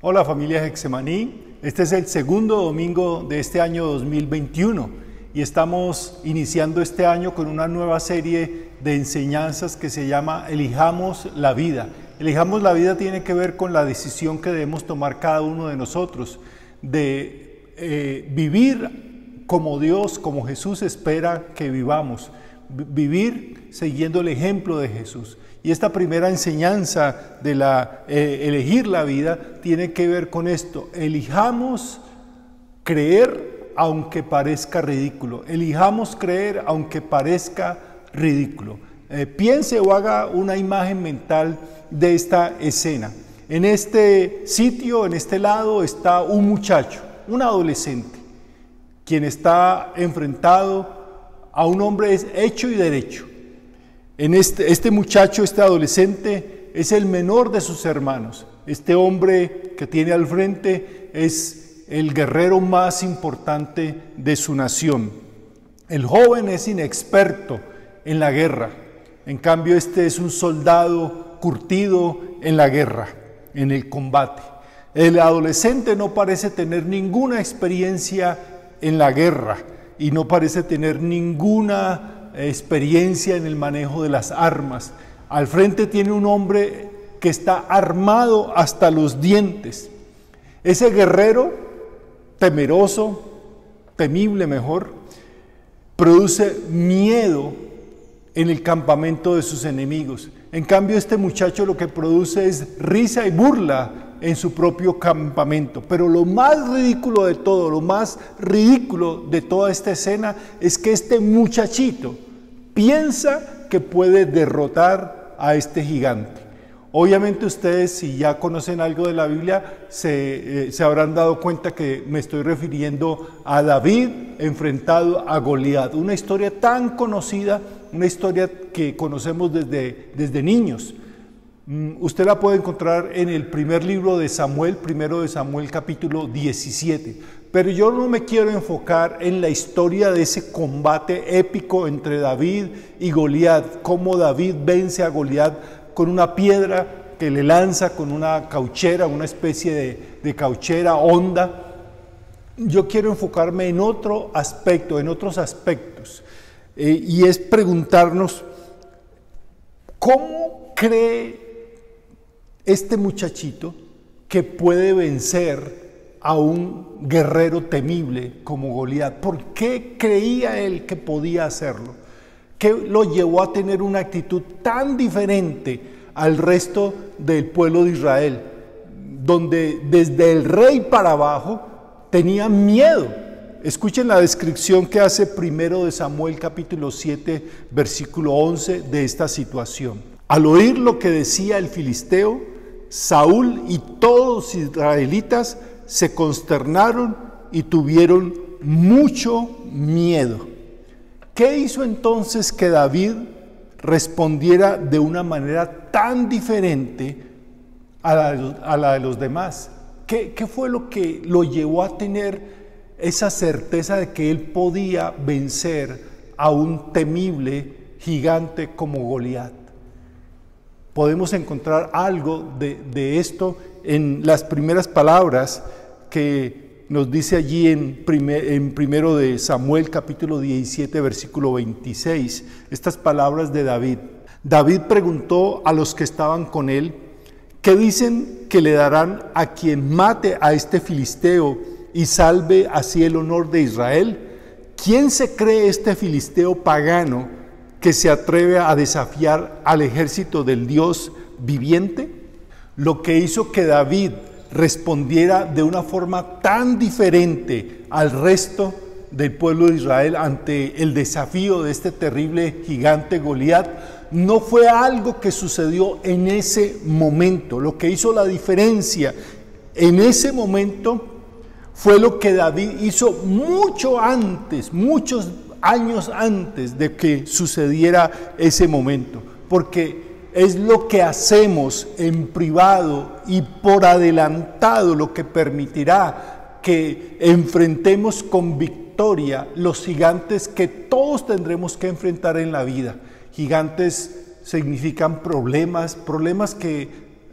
Hola familia Getsemaní, este es el segundo domingo de este año 2021 y estamos iniciando este año con una nueva serie de enseñanzas que se llama Elijamos la Vida. Elijamos la Vida tiene que ver con la decisión que debemos tomar cada uno de nosotros de vivir como Dios, como Jesús espera que vivamos, vivir siguiendo el ejemplo de Jesús. Y esta primera enseñanza de elegir la vida tiene que ver con esto. Elijamos creer aunque parezca ridículo. Elijamos creer aunque parezca ridículo. Piense o haga una imagen mental de esta escena. En este sitio, en este lado, está un muchacho, un adolescente, quien está enfrentado a un hombre hecho y derecho. Este muchacho, este adolescente, es el menor de sus hermanos. Este hombre que tiene al frente es el guerrero más importante de su nación. El joven es inexperto en la guerra. En cambio, este es un soldado curtido en la guerra, en el combate. El adolescente no parece tener ninguna experiencia en la guerra y no parece tener ninguna experiencia en el manejo de las armas. Al frente tiene un hombre que está armado hasta los dientes. Ese guerrero temeroso, temible mejor, produce miedo en el campamento de sus enemigos. En cambio, este muchacho lo que produce es risa y burla en su propio campamento. Pero lo más ridículo de todo, lo más ridículo de toda esta escena es que este muchachito piensa que puede derrotar a este gigante. Obviamente ustedes, si ya conocen algo de la Biblia, se habrán dado cuenta que me estoy refiriendo a David enfrentado a Goliat. Una historia tan conocida, una historia que conocemos desde niños. Usted la puede encontrar en el primer libro de Samuel, primero de Samuel capítulo 17. Pero yo no me quiero enfocar en la historia de ese combate épico entre David y Goliat, cómo David vence a Goliat con una piedra que le lanza con una cauchera, una especie de cauchera honda. Yo quiero enfocarme en otro aspecto, en otros aspectos, y es preguntarnos ¿cómo cree este muchachito que puede vencer a un guerrero temible como Goliat? ¿Por qué creía él que podía hacerlo? ¿Qué lo llevó a tener una actitud tan diferente al resto del pueblo de Israel, donde desde el rey para abajo tenían miedo? Escuchen la descripción que hace primero de Samuel capítulo 7 versículo 11 de esta situación. Al oír lo que decía el filisteo, Saúl y todos los israelitas se consternaron y tuvieron mucho miedo. ¿Qué hizo entonces que David respondiera de una manera tan diferente a la de los demás? ¿Qué fue lo que lo llevó a tener esa certeza de que él podía vencer a un temible gigante como Goliat? Podemos encontrar algo de esto en las primeras palabras que nos dice allí en primero de Samuel capítulo 17 versículo 26, estas palabras de David. David preguntó a los que estaban con él, ¿qué dicen que le darán a quien mate a este filisteo y salve así el honor de Israel? ¿Quién se cree este filisteo pagano que se atreve a desafiar al ejército del Dios viviente? Lo que hizo que David respondiera de una forma tan diferente al resto del pueblo de Israel ante el desafío de este terrible gigante Goliat no fue algo que sucedió en ese momento. Lo que hizo la diferencia en ese momento fue lo que David hizo mucho antes, muchos años antes de que sucediera ese momento, porque es lo que hacemos en privado y por adelantado lo que permitirá que enfrentemos con victoria los gigantes que todos tendremos que enfrentar en la vida. Gigantes significan problemas que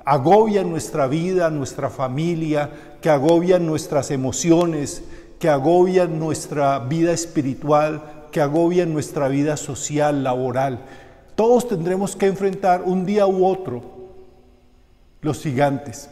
agobian nuestra vida, nuestra familia, que agobian nuestras emociones, que agobian nuestra vida espiritual, que agobian nuestra vida social, laboral. Todos tendremos que enfrentar un día u otro los gigantes.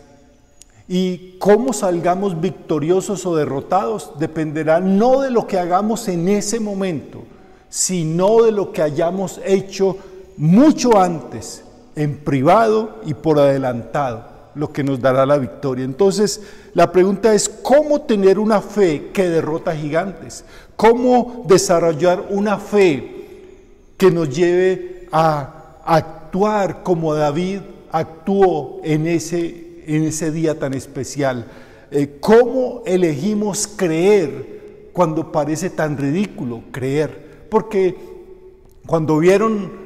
Y cómo salgamos victoriosos o derrotados dependerá no de lo que hagamos en ese momento, sino de lo que hayamos hecho mucho antes, en privado y por adelantado, lo que nos dará la victoria. Entonces, la pregunta es, ¿cómo tener una fe que derrota gigantes? ¿Cómo desarrollar una fe que nos lleve a actuar como David actuó en ese día tan especial? ¿Cómo elegimos creer cuando parece tan ridículo creer? Porque cuando vieron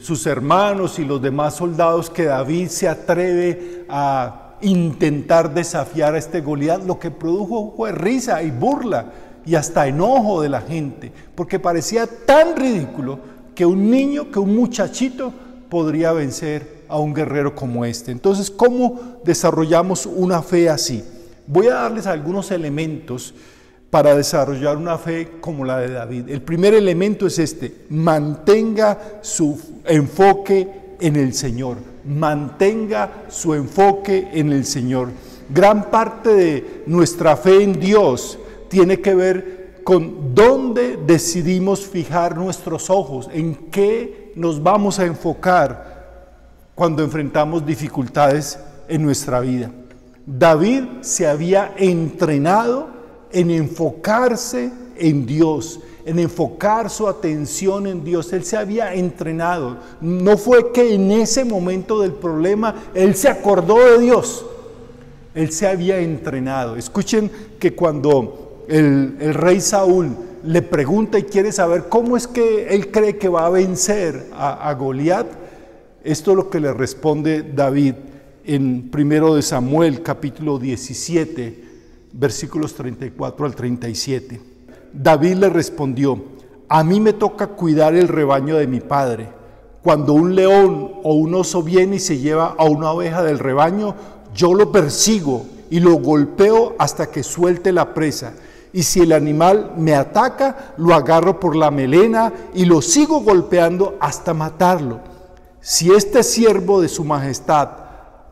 sus hermanos y los demás soldados que David se atreve a intentar desafiar a este Goliat, lo que produjo fue risa y burla y hasta enojo de la gente, porque parecía tan ridículo que un niño, que un muchachito podría vencer a un guerrero como este. Entonces, ¿cómo desarrollamos una fe así? Voy a darles algunos elementos para desarrollar una fe como la de David. El primer elemento es este: mantenga su enfoque en el Señor. Mantenga su enfoque en el Señor. Gran parte de nuestra fe en Dios tiene que ver con dónde decidimos fijar nuestros ojos, en qué nos vamos a enfocar cuando enfrentamos dificultades en nuestra vida. David se había entrenado en enfocarse en Dios, en enfocar su atención en Dios. Él se había entrenado. No fue que en ese momento del problema él se acordó de Dios. Él se había entrenado. Escuchen que cuando el rey Saúl le pregunta y quiere saber cómo es que él cree que va a vencer a Goliat, esto es lo que le responde David en 1 de Samuel, capítulo 17, versículos 34 al 37. David le respondió: a mí me toca cuidar el rebaño de mi padre. Cuando un león o un oso viene y se lleva a una oveja del rebaño, yo lo persigo y lo golpeo hasta que suelte la presa. Y si el animal me ataca, lo agarro por la melena y lo sigo golpeando hasta matarlo. Si este siervo de su majestad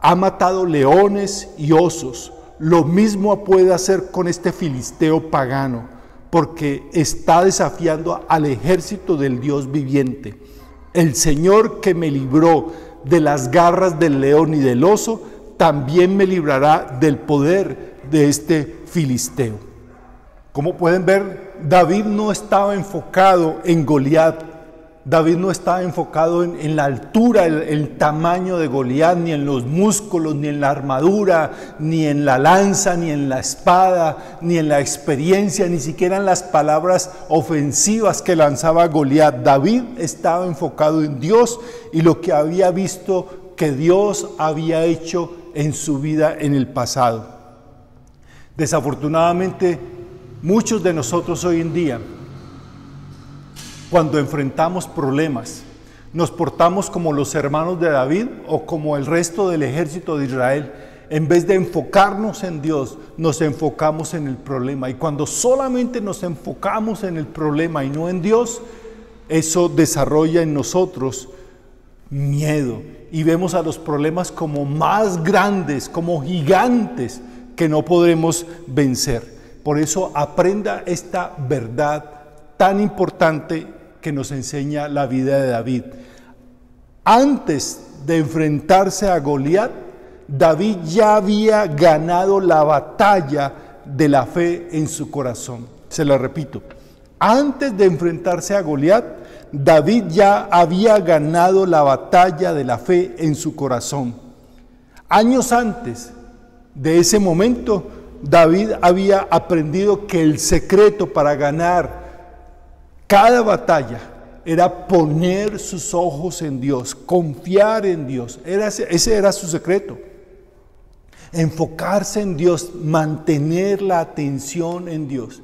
ha matado leones y osos, lo mismo puede hacer con este filisteo pagano, porque está desafiando al ejército del Dios viviente. El Señor que me libró de las garras del león y del oso, también me librará del poder de este filisteo. Como pueden ver, David no estaba enfocado en Goliat. David no estaba enfocado en la altura, el tamaño de Goliat, ni en los músculos, ni en la armadura, ni en la lanza, ni en la espada, ni en la experiencia, ni siquiera en las palabras ofensivas que lanzaba Goliat. David estaba enfocado en Dios y lo que había visto que Dios había hecho en su vida en el pasado. Desafortunadamente, muchos de nosotros hoy en día, cuando enfrentamos problemas, nos portamos como los hermanos de David o como el resto del ejército de Israel. En vez de enfocarnos en Dios, nos enfocamos en el problema. Y cuando solamente nos enfocamos en el problema y no en Dios, eso desarrolla en nosotros miedo. Y vemos a los problemas como más grandes, como gigantes que no podremos vencer. Por eso aprenda esta verdad tan importante que nos enseña la vida de David. Antes de enfrentarse a Goliat, David ya había ganado la batalla de la fe en su corazón. Se la repito. Antes de enfrentarse a Goliat, David ya había ganado la batalla de la fe en su corazón. Años antes de ese momento, David había aprendido que el secreto para ganar cada batalla era poner sus ojos en Dios, confiar en Dios. Ese era su secreto. Enfocarse en Dios, mantener la atención en Dios.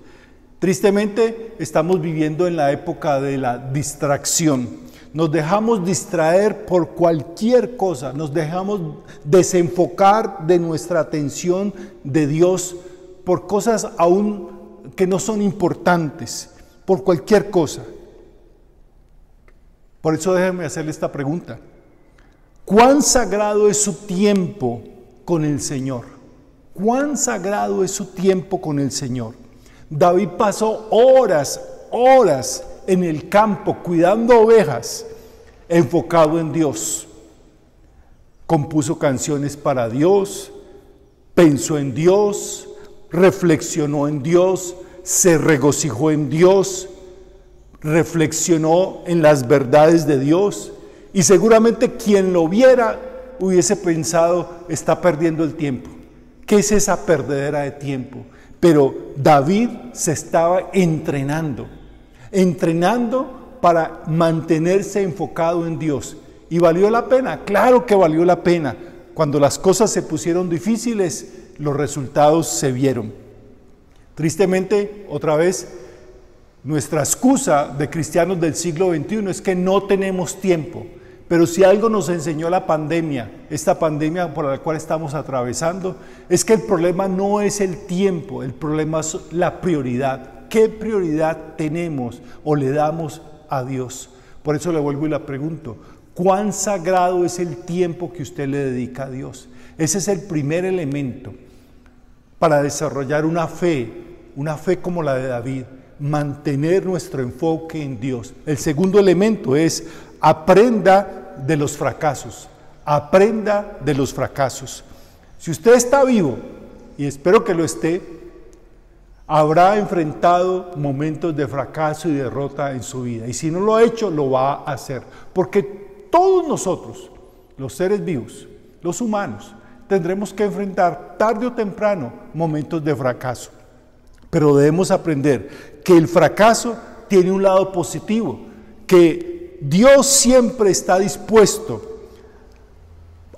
Tristemente, estamos viviendo en la época de la distracción. nos dejamos distraer por cualquier cosa, nos dejamos desenfocar de nuestra atención de Dios por cosas aún que no son importantes, por cualquier cosa. Por eso déjenme hacerle esta pregunta: ¿cuán sagrado es su tiempo con el Señor? ¿Cuán sagrado es su tiempo con el Señor? David pasó horas en el campo cuidando ovejas, enfocado en Dios. Compuso canciones para Dios, pensó en Dios, reflexionó en Dios, se regocijó en Dios, reflexionó en las verdades de Dios, y seguramente quien lo viera hubiese pensado: está perdiendo el tiempo. ¿Qué es esa perdedera de tiempo? Pero David se estaba entrenando para mantenerse enfocado en Dios. ¿Y valió la pena? Claro que valió la pena. Cuando las cosas se pusieron difíciles, los resultados se vieron. Tristemente, otra vez, nuestra excusa de cristianos del siglo XXI es que no tenemos tiempo. Pero si algo nos enseñó la pandemia, esta pandemia por la cual estamos atravesando, es que el problema no es el tiempo, el problema es la prioridad. ¿Qué prioridad tenemos o le damos a Dios? Por eso le vuelvo y le pregunto: ¿cuán sagrado es el tiempo que usted le dedica a Dios? Ese es el primer elemento para desarrollar una fe como la de David, mantener nuestro enfoque en Dios. El segundo elemento es: aprenda de los fracasos, aprenda de los fracasos. Si usted está vivo, y espero que lo esté, habrá enfrentado momentos de fracaso y derrota en su vida, y si no lo ha hecho, lo va a hacer, porque todos nosotros, los seres vivos, los humanos, tendremos que enfrentar tarde o temprano momentos de fracaso, pero debemos aprender que el fracaso tiene un lado positivo, que Dios siempre está dispuesto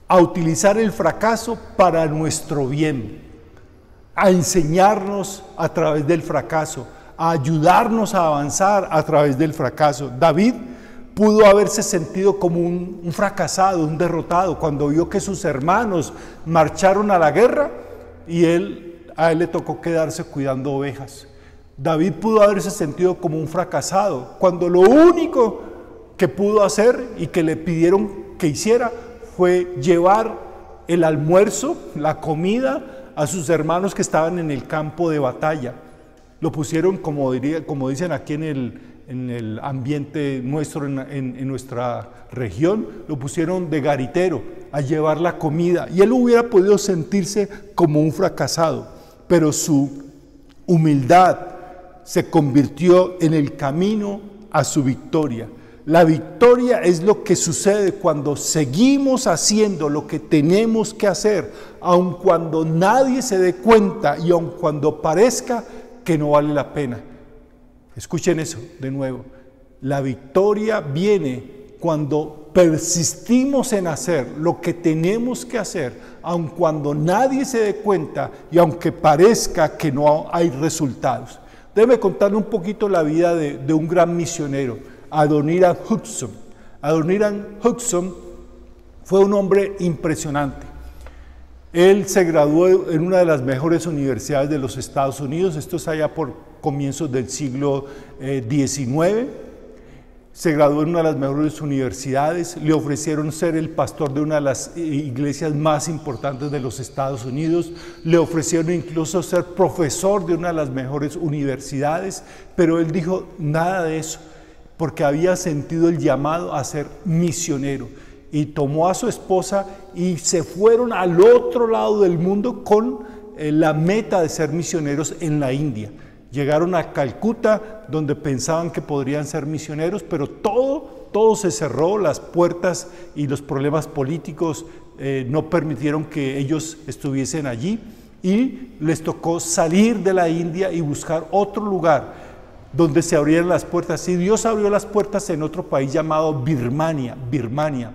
a utilizar el fracaso para nuestro bien, a enseñarnos a través del fracaso, a ayudarnos a avanzar a través del fracaso. David pudo haberse sentido como un fracasado, un derrotado, cuando vio que sus hermanos marcharon a la guerra y a él le tocó quedarse cuidando ovejas. David pudo haberse sentido como un fracasado, cuando lo único que pudo hacer y que le pidieron que hiciera fue llevar el almuerzo, la comida, a sus hermanos que estaban en el campo de batalla. Lo pusieron, como dicen aquí en el ambiente nuestro, en nuestra región, lo pusieron de garitero a llevar la comida, y él hubiera podido sentirse como un fracasado, pero su humildad se convirtió en el camino a su victoria. La victoria es lo que sucede cuando seguimos haciendo lo que tenemos que hacer, aun cuando nadie se dé cuenta y aun cuando parezca que no vale la pena. Escuchen eso de nuevo. La victoria viene cuando persistimos en hacer lo que tenemos que hacer, aun cuando nadie se dé cuenta y aunque parezca que no hay resultados. Déjeme contarle un poquito la vida de un gran misionero, Adoniram Hudson. Adoniram Hudson fue un hombre impresionante. Él se graduó en una de las mejores universidades de los Estados Unidos, esto es allá por comienzos del siglo XIX. Se graduó en una de las mejores universidades, le ofrecieron ser el pastor de una de las iglesias más importantes de los Estados Unidos, le ofrecieron incluso ser profesor de una de las mejores universidades, pero él dijo nada de eso, porque había sentido el llamado a ser misionero, y tomó a su esposa y se fueron al otro lado del mundo con la meta de ser misioneros en la India. Llegaron a Calcuta, donde pensaban que podrían ser misioneros, pero todo se cerró, las puertas y los problemas políticos no permitieron que ellos estuviesen allí, y les tocó salir de la India y buscar otro lugar donde se abrieran las puertas. Y Dios abrió las puertas en otro país llamado Birmania,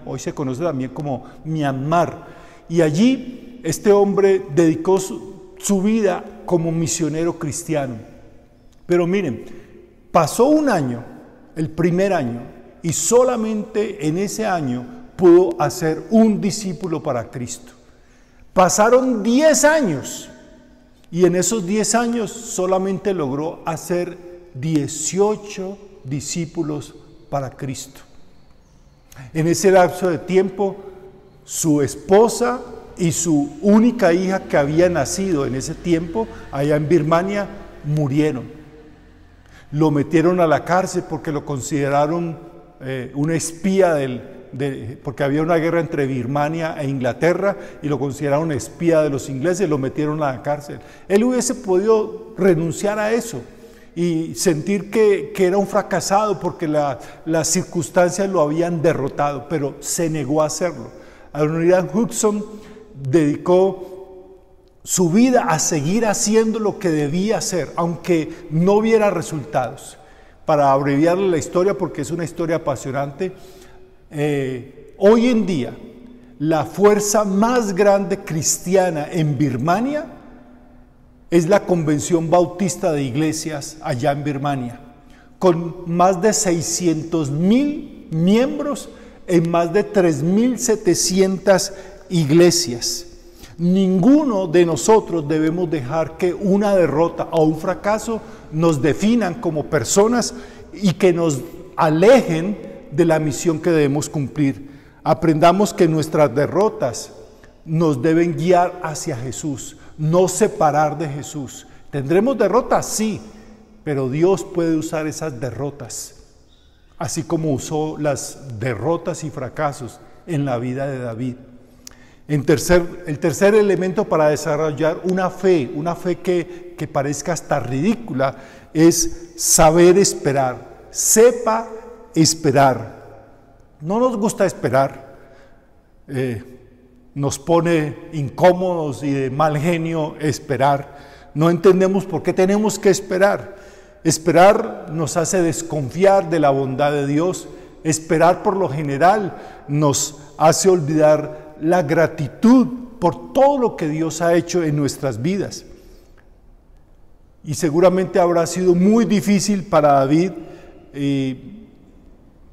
hoy se conoce también como Myanmar, y allí este hombre dedicó su vida como misionero cristiano. Pero miren, pasó un año, el primer año, y solamente en ese año pudo hacer un discípulo para Cristo. Pasaron 10 años y en esos 10 años solamente logró hacer 18 discípulos para Cristo. En ese lapso de tiempo, su esposa y su única hija que había nacido en ese tiempo, allá en Birmania, murieron. Lo metieron a la cárcel porque lo consideraron un espía porque había una guerra entre Birmania e Inglaterra y lo consideraron espía de los ingleses, lo metieron a la cárcel. Él hubiese podido renunciar a eso y sentir que era un fracasado porque las circunstancias lo habían derrotado, pero se negó a hacerlo. Adoniram Judson dedicó su vida a seguir haciendo lo que debía hacer, aunque no viera resultados. Para abreviarle la historia, porque es una historia apasionante, hoy en día la fuerza más grande cristiana en Birmania es la Convención Bautista de Iglesias allá en Birmania, con más de 600,000 miembros en más de 3,700 iglesias. Ninguno de nosotros debemos dejar que una derrota o un fracaso nos definan como personas y que nos alejen de la misión que debemos cumplir. Aprendamos que nuestras derrotas nos deben guiar hacia Jesús, no separar de Jesús. ¿Tendremos derrotas? Sí, pero Dios puede usar esas derrotas, así como usó las derrotas y fracasos en la vida de David. El tercer elemento para desarrollar una fe que parezca hasta ridícula, es saber esperar. Sepa esperar. No nos gusta esperar, nos pone incómodos y de mal genio esperar. No entendemos por qué tenemos que esperar. Esperar nos hace desconfiar de la bondad de Dios. Esperar, por lo general, nos hace olvidar la gratitud por todo lo que Dios ha hecho en nuestras vidas. Y seguramente habrá sido muy difícil para David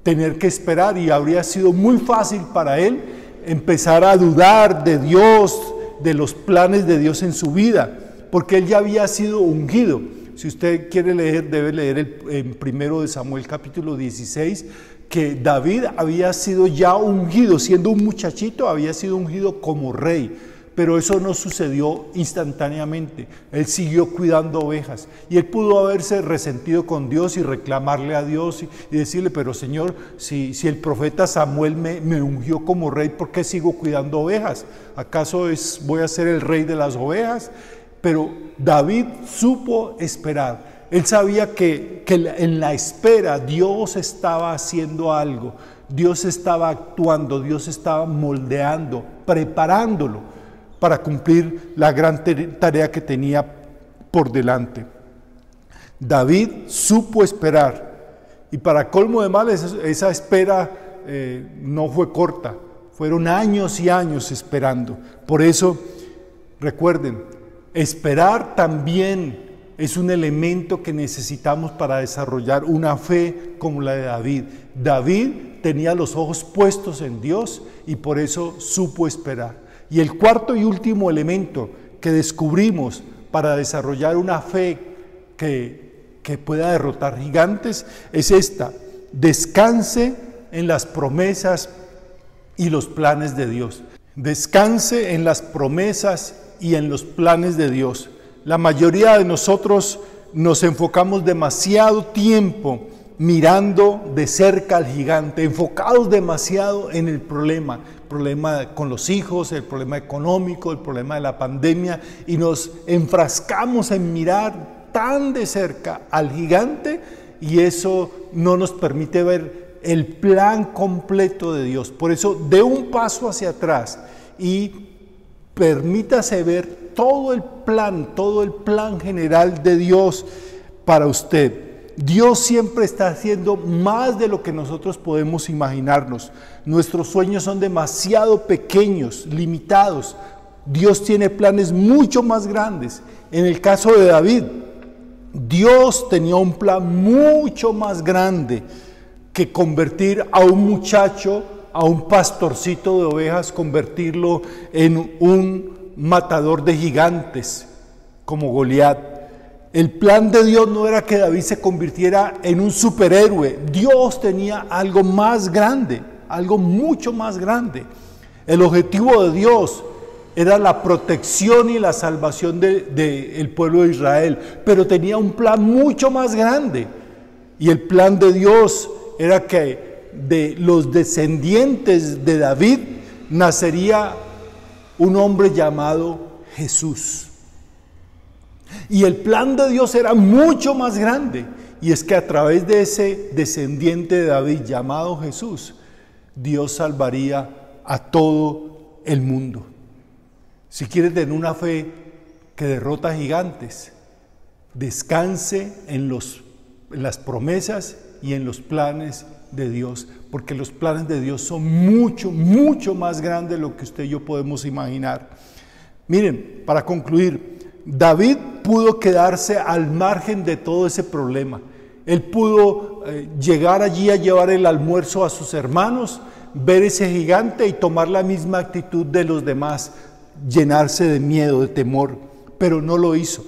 tener que esperar, y habría sido muy fácil para él empezar a dudar de Dios, de los planes de Dios en su vida, porque él ya había sido ungido. Si usted quiere leer, debe leer en 1 de Samuel capítulo 16, que David había sido ya ungido, siendo un muchachito, había sido ungido como rey, pero eso no sucedió instantáneamente. Él siguió cuidando ovejas, y él pudo haberse resentido con Dios y reclamarle a Dios y decirle: pero Señor, si el profeta Samuel me ungió como rey, ¿por qué sigo cuidando ovejas? ¿Acaso voy a ser el rey de las ovejas? Pero David supo esperar. Él sabía que en la espera Dios estaba haciendo algo, Dios estaba actuando, Dios estaba moldeando, preparándolo para cumplir la gran tarea que tenía por delante. David supo esperar, y para colmo de males, esa espera no fue corta, fueron años y años esperando. Por eso, recuerden, esperar también es un elemento que necesitamos para desarrollar una fe como la de David. David tenía los ojos puestos en Dios y por eso supo esperar. Y el cuarto y último elemento que descubrimos para desarrollar una fe que pueda derrotar gigantes es esta: descanse en las promesas y los planes de Dios. Descanse en las promesas y en los planes de Dios. La mayoría de nosotros nos enfocamos demasiado tiempo mirando de cerca al gigante, enfocados demasiado en el problema con los hijos, el problema económico, el problema de la pandemia, y nos enfrascamos en mirar tan de cerca al gigante, y eso no nos permite ver el plan completo de Dios. Por eso, dé un paso hacia atrás y permítase ver todo el plan general de Dios para usted. Dios siempre está haciendo más de lo que nosotros podemos imaginarnos. Nuestros sueños son demasiado pequeños, limitados. Dios tiene planes mucho más grandes. En el caso de David, Dios tenía un plan mucho más grande que convertir a un muchacho, a un pastorcito de ovejas, convertirlo en un matador de gigantes como Goliat. El plan de Dios no era que David se convirtiera en un superhéroe. Dios tenía algo más grande, algo mucho más grande. El objetivo de Dios era la protección y la salvación del pueblo de Israel, pero tenía un plan mucho más grande. Y el plan de Dios era que de los descendientes de David nacería un hombre llamado Jesús. Y el plan de Dios era mucho más grande, y es que a través de ese descendiente de David llamado Jesús, Dios salvaría a todo el mundo. Si quieres tener una fe que derrota gigantes, descanse en las promesas y en los planes de Dios, porque los planes de Dios son mucho, mucho más grandes de lo que usted y yo podemos imaginar. Miren, para concluir, David pudo quedarse al margen de todo ese problema. Él pudo llegar allí a llevar el almuerzo a sus hermanos, ver ese gigante y tomar la misma actitud de los demás, llenarse de miedo, de temor, pero no lo hizo.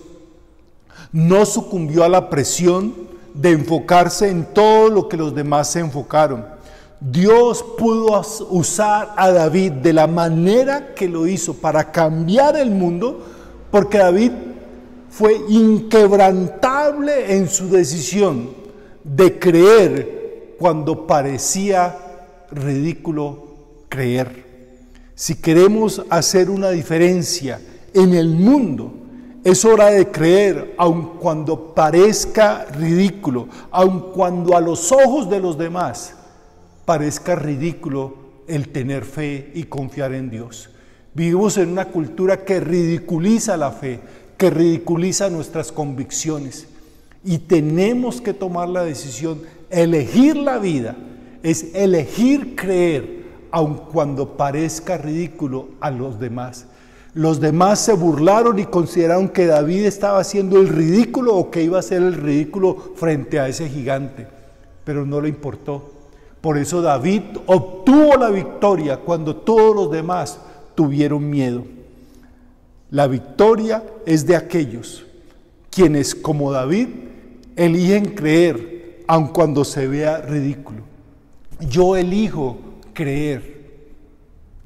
No sucumbió a la presión de enfocarse en todo lo que los demás se enfocaron. Dios pudo usar a David de la manera que lo hizo para cambiar el mundo, porque David fue inquebrantable en su decisión de creer cuando parecía ridículo creer. Si queremos hacer una diferencia en el mundo, es hora de creer, aun cuando parezca ridículo, aun cuando a los ojos de los demás parezca ridículo el tener fe y confiar en Dios. Vivimos en una cultura que ridiculiza la fe, que ridiculiza nuestras convicciones, y tenemos que tomar la decisión. Elegir la vida es elegir creer, aun cuando parezca ridículo a los demás. Los demás se burlaron y consideraron que David estaba haciendo el ridículo o que iba a hacer el ridículo frente a ese gigante, pero no le importó. Por eso David obtuvo la victoria cuando todos los demás tuvieron miedo. La victoria es de aquellos quienes, como David, eligen creer aun cuando se vea ridículo. Yo elijo creer.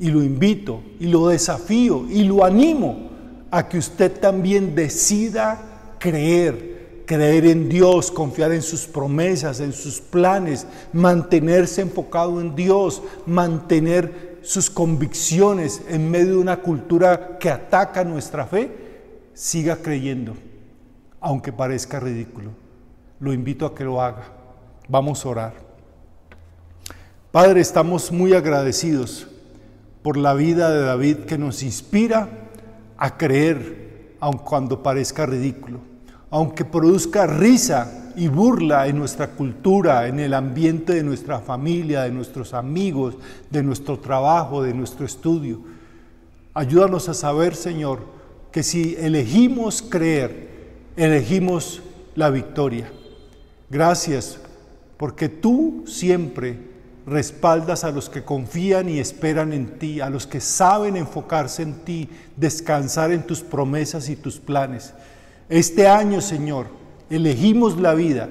Y lo invito, y lo desafío, y lo animo a que usted también decida creer en Dios, confiar en sus promesas, en sus planes, mantenerse enfocado en Dios, mantener sus convicciones en medio de una cultura que ataca nuestra fe. Siga creyendo, aunque parezca ridículo. Lo invito a que lo haga. Vamos a orar. Padre, estamos muy agradecidos por la vida de David, que nos inspira a creer aun cuando parezca ridículo, aunque produzca risa y burla en nuestra cultura, en el ambiente de nuestra familia, de nuestros amigos, de nuestro trabajo, de nuestro estudio. Ayúdanos a saber, Señor, que si elegimos creer, elegimos la victoria. Gracias, porque tú siempre respaldas a los que confían y esperan en ti, a los que saben enfocarse en ti, descansar en tus promesas y tus planes. Este año, Señor, elegimos la vida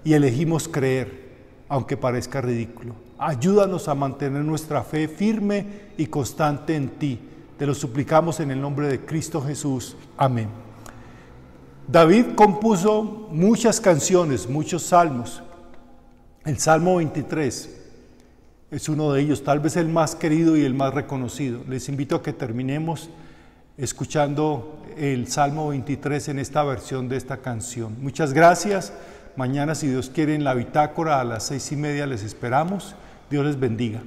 y elegimos creer, aunque parezca ridículo. Ayúdanos a mantener nuestra fe firme y constante en ti. Te lo suplicamos en el nombre de Cristo Jesús. Amén. David compuso muchas canciones, muchos salmos. El Salmo 23 es uno de ellos, tal vez el más querido y el más reconocido. Les invito a que terminemos escuchando el Salmo 23 en esta versión de esta canción. Muchas gracias. Mañana, si Dios quiere, en la bitácora a las 6:30 les esperamos. Dios les bendiga.